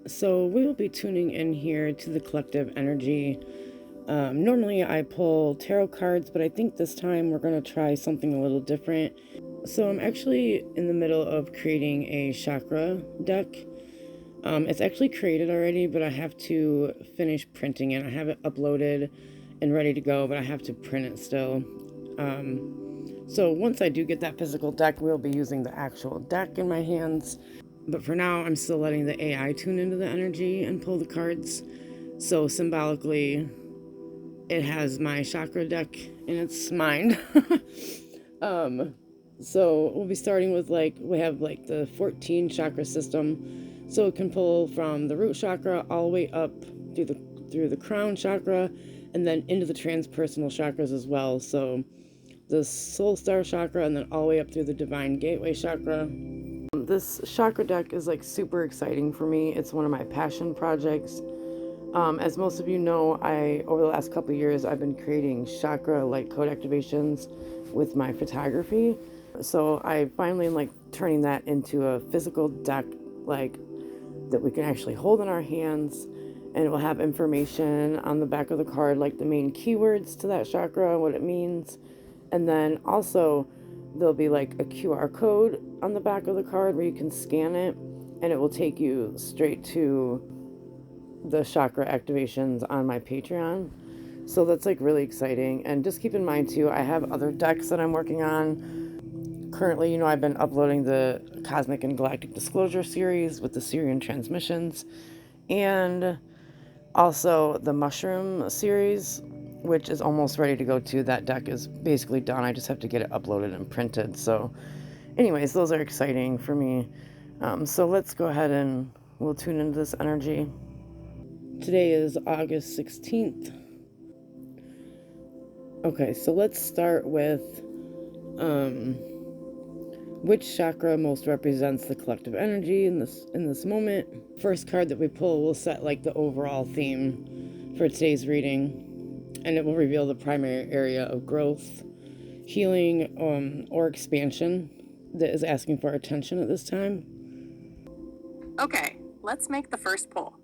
So we will be tuning in here to the collective energy. Normally I pull tarot cards, but I think this time we're going to try something a little different. So I'm actually in the middle of creating a chakra deck. It's actually created already, but I have to finish printing it. I have it uploaded and ready to go, but I have to print it still. So once I do get that physical deck, we'll be using the actual deck in my hands. But for now, I'm still letting the AI tune into the energy and pull the cards. So symbolically, it has my chakra deck in its mind. So we'll be starting with we have the 14 chakra system. So it can pull from the root chakra all the way up through the crown chakra and then into the transpersonal chakras as well. So the soul star chakra and then all the way up through the divine gateway chakra. This chakra deck is super exciting for me. It's one of my passion projects. As most of you know, over the last couple of years, I've been creating chakra light code activations with my photography. So I finally am turning that into a physical deck that we can actually hold in our hands, and it will have information on the back of the card, like the main keywords to that chakra, what it means. And then also there'll be a QR code on the back of the card where you can scan it, and it will take you straight to the chakra activations on my Patreon. So that's really exciting. And just keep in mind too, I have other decks that I'm working on. Currently, I've been uploading the Cosmic and Galactic Disclosure series with the Syrian transmissions, and also the Mushroom series, which is almost ready to go too. That deck is basically done. I just have to get it uploaded and printed. So anyways, those are exciting for me. So let's go ahead and we'll tune into this energy. Today is August 16th. Okay, so let's start with which chakra most represents the collective energy in this moment. First card that we pull will set the overall theme for today's reading, and it will reveal the primary area of growth, healing, or expansion that is asking for attention at this time. Okay, let's make the first pull.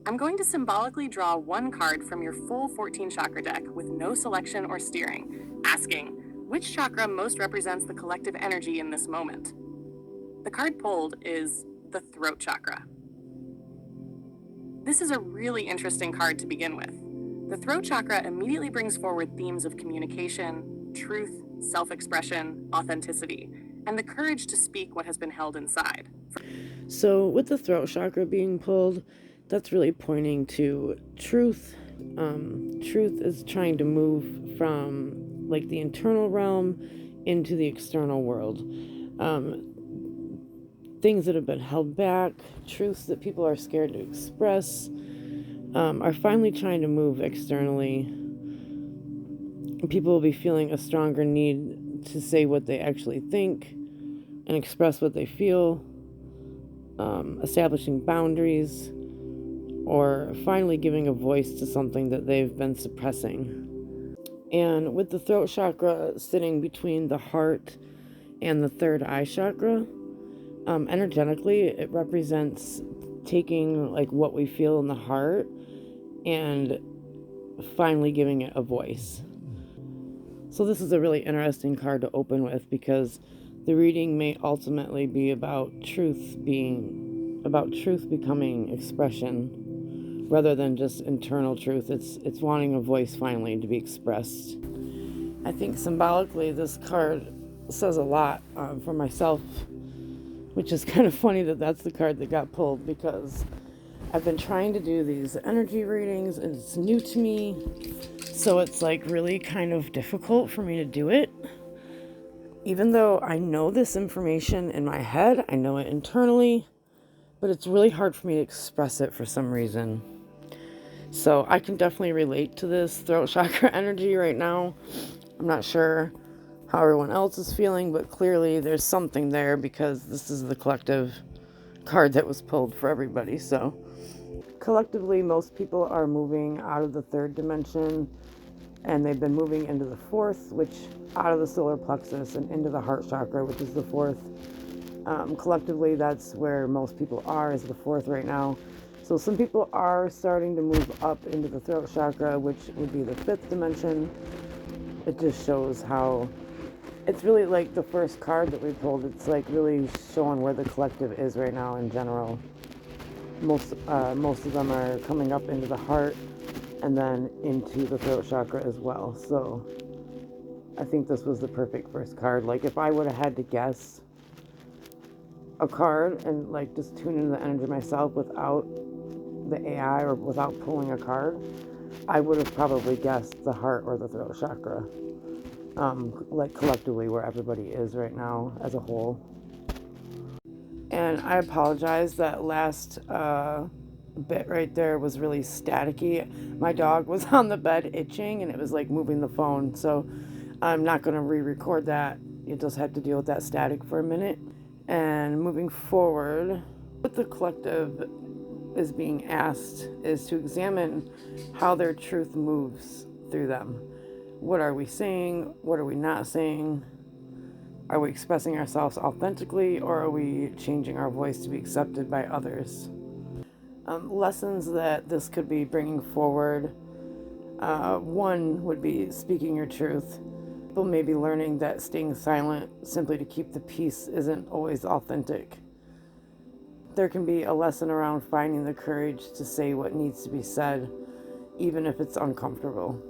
I'm going to symbolically draw one card from your full 14 chakra deck with no selection or steering, asking, which chakra most represents the collective energy in this moment? The card pulled is the throat chakra. This is a really interesting card to begin with. The throat chakra immediately brings forward themes of communication, truth, self-expression, authenticity, and the courage to speak what has been held inside. So with the throat chakra being pulled, that's really pointing to truth. Truth is trying to move from the internal realm into the external world. Things that have been held back, truths that people are scared to express, are finally trying to move externally. People will be feeling a stronger need to say what they actually think and express what they feel, establishing boundaries, or finally giving a voice to something that they've been suppressing. And with the throat chakra sitting between the heart and the third eye chakra, energetically it represents taking what we feel in the heart and finally giving it a voice. So this is a really interesting card to open with, because the reading may ultimately be about truth becoming expression rather than just internal truth. It's wanting a voice finally to be expressed. I think symbolically this card says a lot for myself, which is kind of funny that that's the card that got pulled, because I've been trying to do these energy readings and it's new to me. So it's really kind of difficult for me to do it. Even though I know this information in my head, I know it internally, but it's really hard for me to express it for some reason. So I can definitely relate to this throat chakra energy right now. I'm not sure how everyone else is feeling, but clearly there's something there, because this is the collective card that was pulled for everybody. So collectively, most people are moving out of the third dimension, and they've been moving into the fourth, which out of the solar plexus and into the heart chakra, which is the fourth. Collectively, that's where most people are, is the fourth right now. So some people are starting to move up into the throat chakra, which would be the 5th dimension. It just shows how it's really like the first card that we pulled. It's like really showing where the collective is right now in general. Most of them are coming up into the heart and then into the throat chakra as well. So I think this was the perfect first card. Like if I would have had to guess a card and like just tune into the energy myself without the AI or without pulling a card, I would have probably guessed the heart or the throat chakra. Like collectively where everybody is right now as a whole. And I apologize, that last bit right there was really staticky. My dog was on the bed itching and it was like moving the phone, so I'm not going to re-record that. You just have to deal with that static for a minute. And moving forward, what the collective is being asked is to examine how their truth moves through them. What are we saying? What are we not saying? Are we expressing ourselves authentically, or are we changing our voice to be accepted by others? Lessons that this could be bringing forward. One would be speaking your truth. People may be learning that staying silent simply to keep the peace isn't always authentic. There can be a lesson around finding the courage to say what needs to be said, even if it's uncomfortable.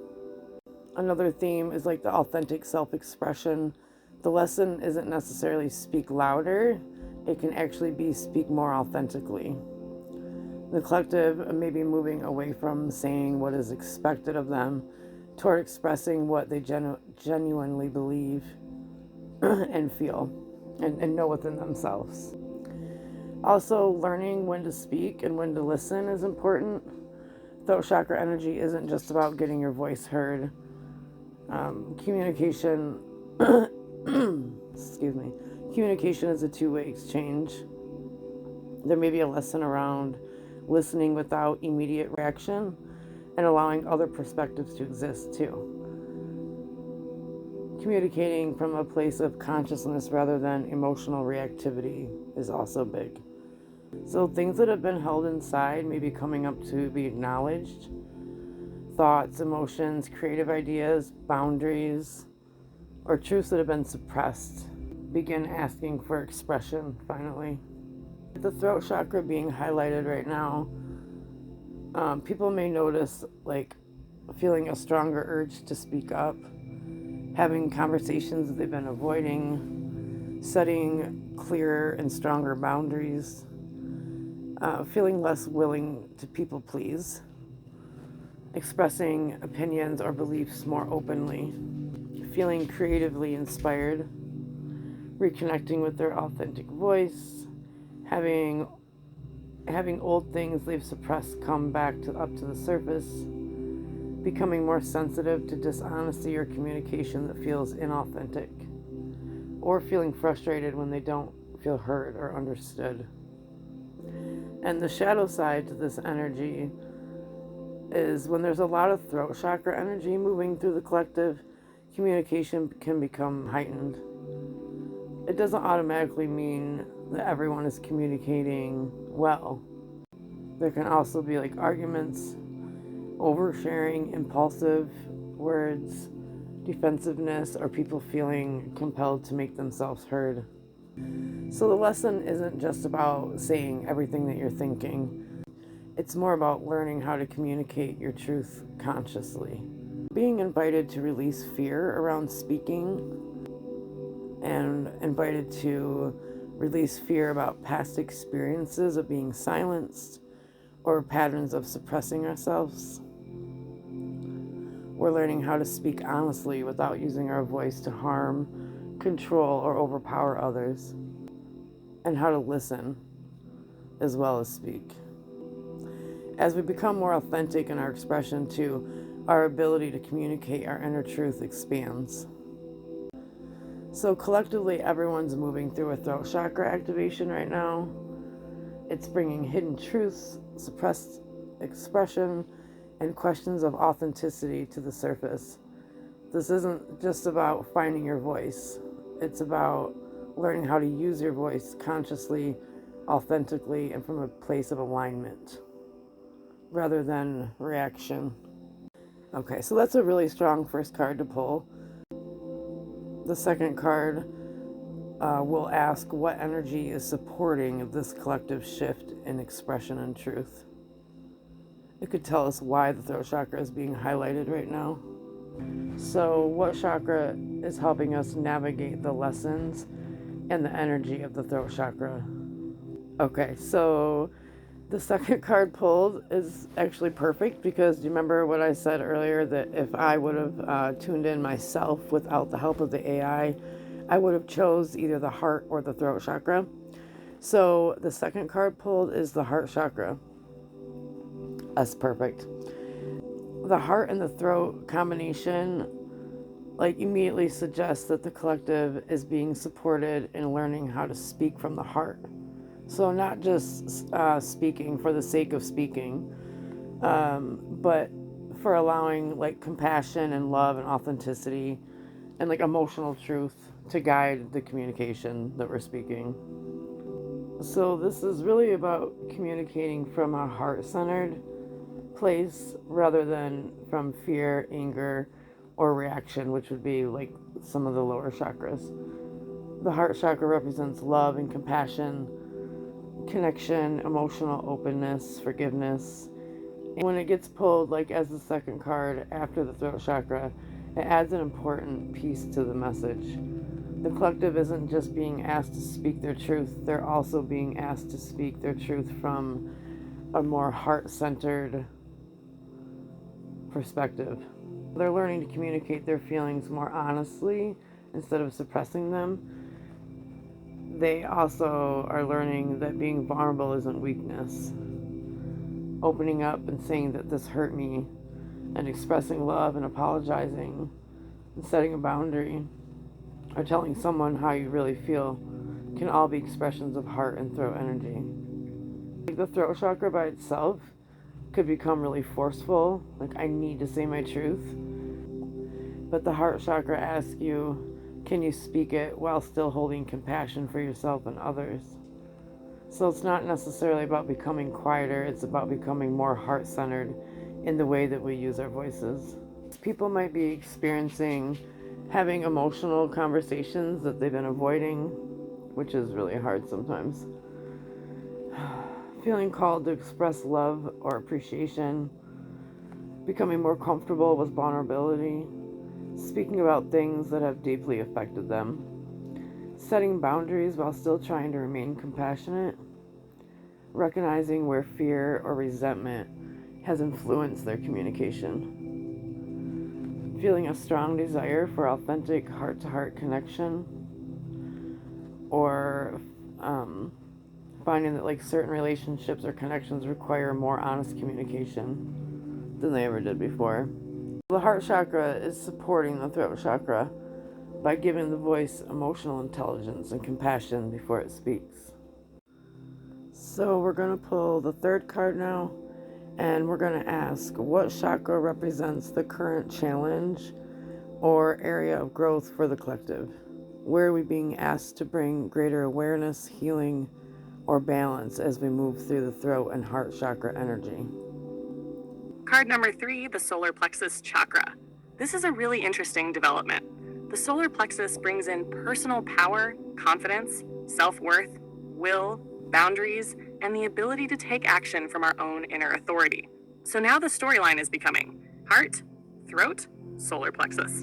Another theme is like the authentic self-expression. The lesson isn't necessarily speak louder. It can actually be speak more authentically. The collective may be moving away from saying what is expected of them toward expressing what they genuinely believe and feel and know within themselves. Also, learning when to speak and when to listen is important. Throat chakra energy isn't just about getting your voice heard. Communication, excuse me, communication is a two-way exchange. There may be a lesson around listening without immediate reaction and allowing other perspectives to exist too. Communicating from a place of consciousness rather than emotional reactivity is also big. So things that have been held inside may be coming up to be acknowledged. Thoughts, emotions, creative ideas, boundaries, or truths that have been suppressed begin asking for expression finally. The throat chakra being highlighted right now, people may notice like feeling a stronger urge to speak up, having conversations that they've been avoiding, setting clearer and stronger boundaries, feeling less willing to people please, expressing opinions or beliefs more openly, feeling creatively inspired, reconnecting with their authentic voice, having old things they've suppressed come back up to the surface, becoming more sensitive to dishonesty or communication that feels inauthentic, or feeling frustrated when they don't feel heard or understood. And the shadow side to this energy is when there's a lot of throat chakra energy moving through the collective, communication can become heightened. It doesn't automatically mean that everyone is communicating well. There can also be like arguments, oversharing, impulsive words, defensiveness, or people feeling compelled to make themselves heard. So the lesson isn't just about saying everything that you're thinking. It's more about learning how to communicate your truth consciously. Being invited to release fear around speaking, and invited to release fear about past experiences of being silenced or patterns of suppressing ourselves. We're learning how to speak honestly without using our voice to harm, control, or overpower others, and how to listen as well as speak. As we become more authentic in our expression too, our ability to communicate our inner truth expands. So collectively, everyone's moving through a throat chakra activation right now. It's bringing hidden truths, suppressed expression, and questions of authenticity to the surface. This isn't just about finding your voice. It's about learning how to use your voice consciously, authentically, and from a place of alignment. rather than reaction. Okay, so that's a really strong first card to pull. The second card will ask what energy is supporting this collective shift in expression and truth. It could tell us why the throat chakra is being highlighted right now. So, what chakra is helping us navigate the lessons and the energy of the throat chakra? Okay, so the second card pulled is actually perfect because do you remember what I said earlier that if I would have tuned in myself without the help of the AI, I would have chose either the heart or the throat chakra. So the second card pulled is the heart chakra. That's perfect. The heart and the throat combination immediately suggests that the collective is being supported in learning how to speak from the heart. So not just speaking for the sake of speaking, but for allowing compassion and love and authenticity and emotional truth to guide the communication that we're speaking. So this is really about communicating from a heart-centered place rather than from fear, anger, or reaction, which would be some of the lower chakras. The heart chakra represents love and compassion, connection, emotional openness, forgiveness. And when it gets pulled as the second card after the throat chakra, it adds an important piece to the message. The collective isn't just being asked to speak their truth, they're also being asked to speak their truth from a more heart-centered perspective. They're learning to communicate their feelings more honestly instead of suppressing them. They also are learning that being vulnerable isn't weakness. Opening up and saying that this hurt me, and expressing love and apologizing and setting a boundary, or telling someone how you really feel can all be expressions of heart and throat energy. The throat chakra by itself could become really forceful, I need to say my truth. But the heart chakra asks you, can you speak it while still holding compassion for yourself and others? So it's not necessarily about becoming quieter, it's about becoming more heart-centered in the way that we use our voices. People might be experiencing having emotional conversations that they've been avoiding, which is really hard sometimes. Feeling called to express love or appreciation, becoming more comfortable with vulnerability, speaking about things that have deeply affected them, setting boundaries while still trying to remain compassionate, recognizing where fear or resentment has influenced their communication, feeling a strong desire for authentic heart-to-heart connection, or finding that certain relationships or connections require more honest communication than they ever did before. The heart chakra is supporting the throat chakra by giving the voice emotional intelligence and compassion before it speaks. So we're going to pull the third card now, and we're going to ask what chakra represents the current challenge or area of growth for the collective. Where are we being asked to bring greater awareness, healing, or balance as we move through the throat and heart chakra energy? Card number 3, the solar plexus chakra. This is a really interesting development. The solar plexus brings in personal power, confidence, self-worth, will, boundaries, and the ability to take action from our own inner authority. So now the storyline is becoming heart, throat, solar plexus.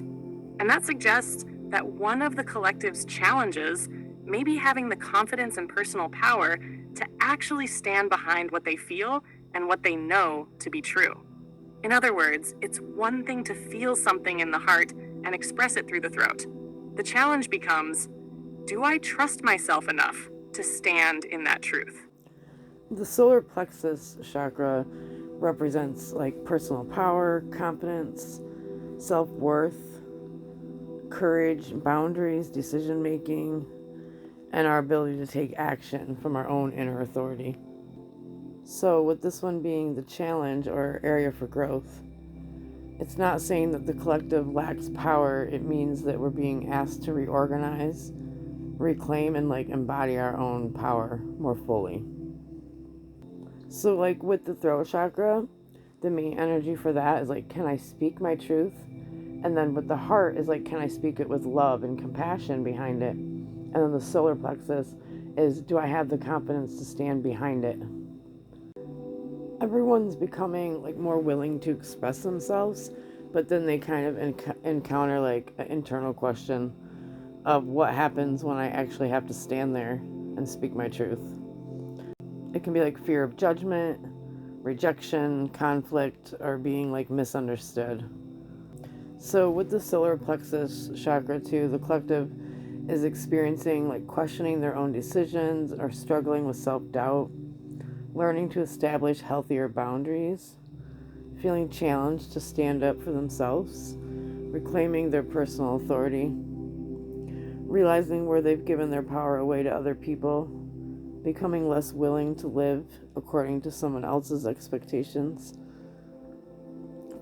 And that suggests that one of the collective's challenges may be having the confidence and personal power to actually stand behind what they feel and what they know to be true. In other words, it's one thing to feel something in the heart and express it through the throat. The challenge becomes, do I trust myself enough to stand in that truth? The solar plexus chakra represents personal power, confidence, self-worth, courage, boundaries, decision making, and our ability to take action from our own inner authority. So with this one being the challenge or area for growth, it's not saying that the collective lacks power. It means that we're being asked to reorganize, reclaim, and embody our own power more fully. So with the throat chakra, the main energy for that is like, can I speak my truth? And then with the heart is like, can I speak it with love and compassion behind it? And then the solar plexus is, do I have the confidence to stand behind it? Everyone's becoming like more willing to express themselves, but then they kind of encounter like an internal question of what happens when I actually have to stand there and speak my truth. It can be like fear of judgment, rejection, conflict, or being like misunderstood. So with the solar plexus chakra too, the collective is experiencing like questioning their own decisions or struggling with self-doubt, learning to establish healthier boundaries, feeling challenged to stand up for themselves, reclaiming their personal authority, realizing where they've given their power away to other people, becoming less willing to live according to someone else's expectations,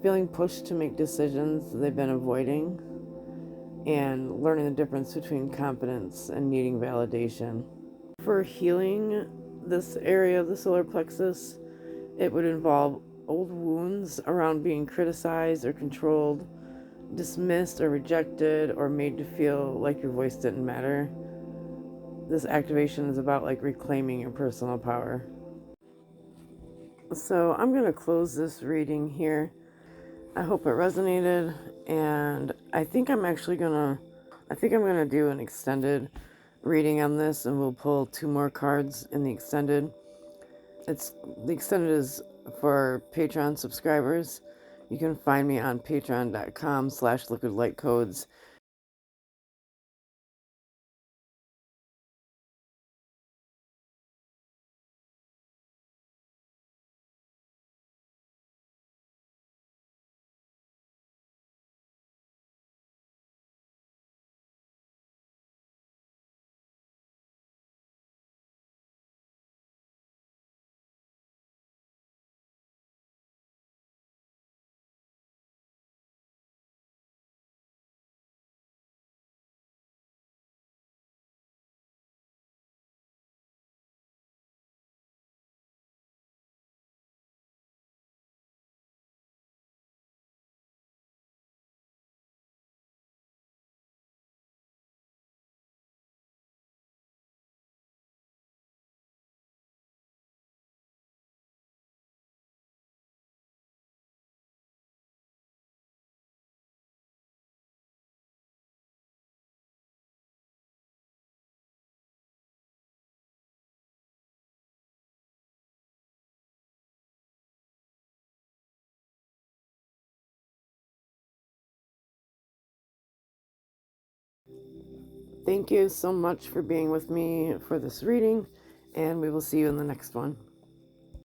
feeling pushed to make decisions they've been avoiding, and learning the difference between confidence and needing validation. For healing this area of the solar plexus, it would involve old wounds around being criticized or controlled, dismissed or rejected, or made to feel like your voice didn't matter. This activation is about like reclaiming your personal power. So I'm going to close this reading here. I hope it resonated, and I think I'm going to do an extended reading on this, and we'll pull 2 more cards in the extended. The extended is for Patreon subscribers. You can find me on patreon.com/liquidlightcodes. Thank you so much for being with me for this reading, and we will see you in the next one.